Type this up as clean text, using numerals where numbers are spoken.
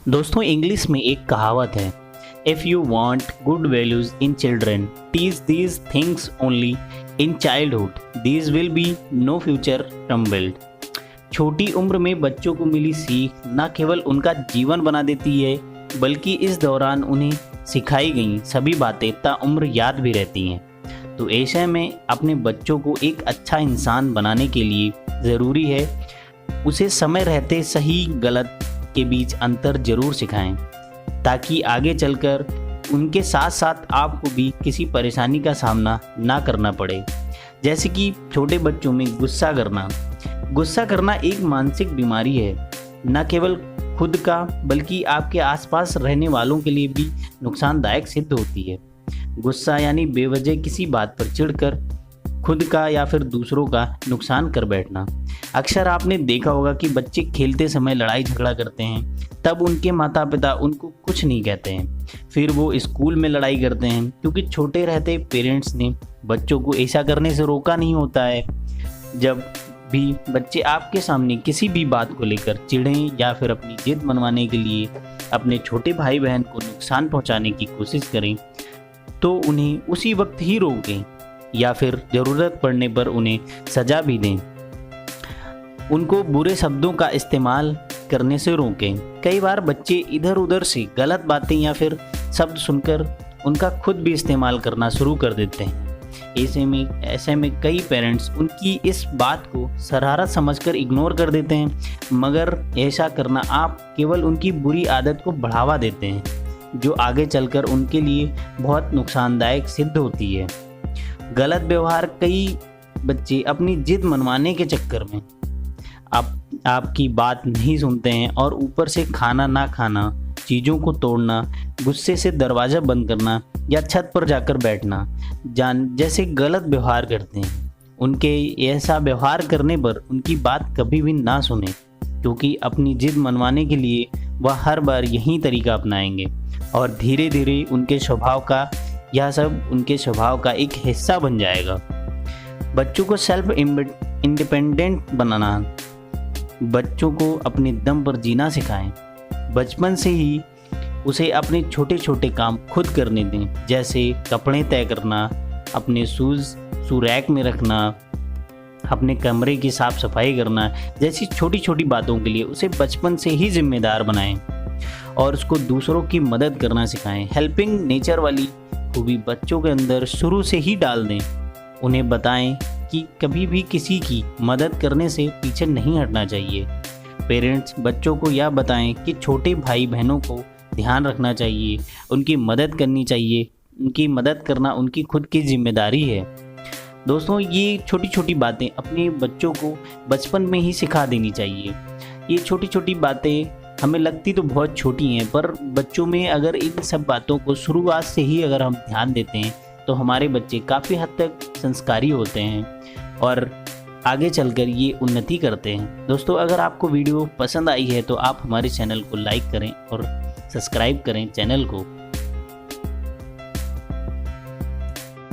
दोस्तों इंग्लिश में एक कहावत है, if you want good values in children teach these things only in childhood these will be no future trembled. छोटी उम्र में बच्चों को मिली सीख न केवल उनका जीवन बना देती है बल्कि इस दौरान उन्हें सिखाई गई सभी बातें ताउम्र याद भी रहती हैं। तो ऐसे में अपने बच्चों को एक अच्छा इंसान बनाने के लिए ज़रूरी है उसे समय रहते सही गलत के बीच अंतर जरूर सिखाएं, ताकि आगे चलकर उनके साथ साथ आपको भी किसी परेशानी का सामना ना करना पड़े। जैसे कि छोटे बच्चों में गुस्सा करना एक मानसिक बीमारी है, न केवल खुद का बल्कि आपके आसपास रहने वालों के लिए भी नुकसानदायक सिद्ध होती है। गुस्सा यानी बेवजह किसी बात पर चिढ़कर खुद का या फिर दूसरों का नुकसान कर बैठना। अक्सर आपने देखा होगा कि बच्चे खेलते समय लड़ाई झगड़ा करते हैं, तब उनके माता पिता उनको कुछ नहीं कहते हैं, फिर वो स्कूल में लड़ाई करते हैं क्योंकि छोटे रहते पेरेंट्स ने बच्चों को ऐसा करने से रोका नहीं होता है। जब भी बच्चे आपके सामने किसी भी बात को लेकर चिढ़ें या फिर अपनी जिद मनवाने के लिए अपने छोटे भाई बहन को नुकसान पहुंचाने की कोशिश करें तो उन्हें उसी वक्त ही रोकें या फिर ज़रूरत पड़ने पर उन्हें सज़ा भी दें। उनको बुरे शब्दों का इस्तेमाल करने से रोकें। कई बार बच्चे इधर उधर से गलत बातें या फिर शब्द सुनकर उनका खुद भी इस्तेमाल करना शुरू कर देते हैं। ऐसे में कई पेरेंट्स उनकी इस बात को शरारत समझकर इग्नोर कर देते हैं, मगर ऐसा करना आप केवल उनकी बुरी आदत को बढ़ावा देते हैं, जो आगे चलकर उनके लिए बहुत नुकसानदायक सिद्ध होती है। गलत व्यवहार कई बच्चे अपनी जिद मनवाने के चक्कर में आपकी बात नहीं सुनते हैं और ऊपर से खाना ना खाना, चीज़ों को तोड़ना, गुस्से से दरवाज़ा बंद करना या छत पर जाकर बैठना जैसे गलत व्यवहार करते हैं। उनके ऐसा व्यवहार करने पर उनकी बात कभी भी ना सुने, क्योंकि अपनी जिद मनवाने के लिए वह हर बार यही तरीका अपनाएंगे और धीरे धीरे उनके स्वभाव का एक हिस्सा बन जाएगा। बच्चों को सेल्फ इंडिपेंडेंट बनाना, बच्चों को अपने दम पर जीना सिखाएं। बचपन से ही उसे अपने छोटे छोटे काम खुद करने दें, जैसे कपड़े तय करना, अपने शूज़ रैक में रखना, अपने कमरे की साफ सफाई करना जैसी छोटी छोटी बातों के लिए उसे बचपन से ही जिम्मेदार बनाएं और उसको दूसरों की मदद करना सिखाएं। हेल्पिंग नेचर वाली खूबी बच्चों के अंदर शुरू से ही डाल दें। उन्हें बताएं कि कभी भी किसी की मदद करने से पीछे नहीं हटना चाहिए। पेरेंट्स बच्चों को यह बताएं कि छोटे भाई बहनों को ध्यान रखना चाहिए, उनकी मदद करनी चाहिए, उनकी मदद करना उनकी खुद की जिम्मेदारी है। दोस्तों ये छोटी छोटी बातें अपने बच्चों को बचपन में ही सिखा देनी चाहिए। ये छोटी छोटी बातें हमें लगती तो बहुत छोटी हैं, पर बच्चों में अगर इन सब बातों को शुरुआत से ही अगर हम ध्यान देते हैं तो हमारे बच्चे काफ़ी हद तक संस्कारी होते हैं और आगे चलकर ये उन्नति करते हैं। दोस्तों अगर आपको वीडियो पसंद आई है तो आप हमारे चैनल को लाइक करें और सब्सक्राइब करें चैनल को।